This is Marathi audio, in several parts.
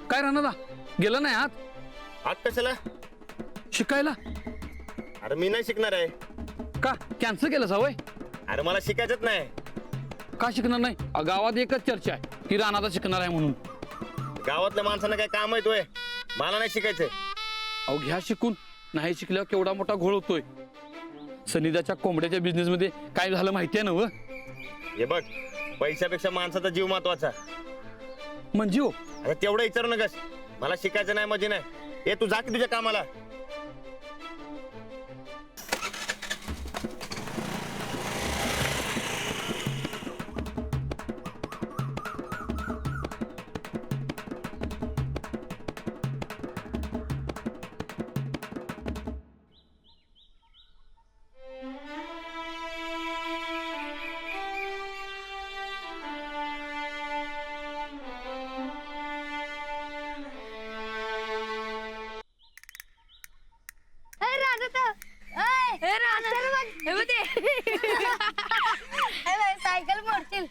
काय राहणार गेलं नाही आत आत कशाला? शिकायला? अरे मी नाही शिकणार आहे. का कॅन्सल केलं सवय? अरे मला शिकायचंच नाही. का शिकणार नाही? गावात एकच चर्चा आहे की राणादा शिकणार आहे म्हणून. गावातल्या माणसांना काय काम आहे तोय? मला नाही शिकायचंय. अहो घ्या शिकून, नाही शिकल्यावर केवढा मोठा घोळ होतोय. सनिदाच्या कोंबड्याच्या बिझनेस मध्ये काय झालं माहितीये ना? हे बघ, पैशापेक्षा माणसाचा जीव महत्वाचा. म्हणजे हो अरे तेवढं विचारू नकस. मला शिकायचं नाही म्हणजे नाही. हे तू जा की तुझ्या कामाला. सायकल मोडतील.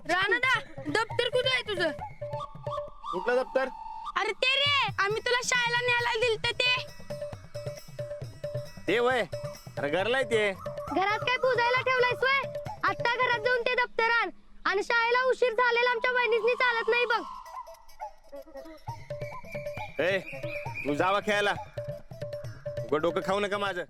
राणादा दप्तर कुठे आहे तुझं? कुठलं दप्तर? अरे ते रे, आम्ही तुला शाळेला न्यायला दिलत ते वय. अरे घरला ते. घरात काय पुजायला ठेवलायस वय? आता घरात जाऊन ते दप्तर आण. आणि शाळेला उशीर झालेला आमच्या बहिणीसनी चालत नाही बघ. ए तू जावा खेळायला. उगा डोकं खाऊ नका माझं.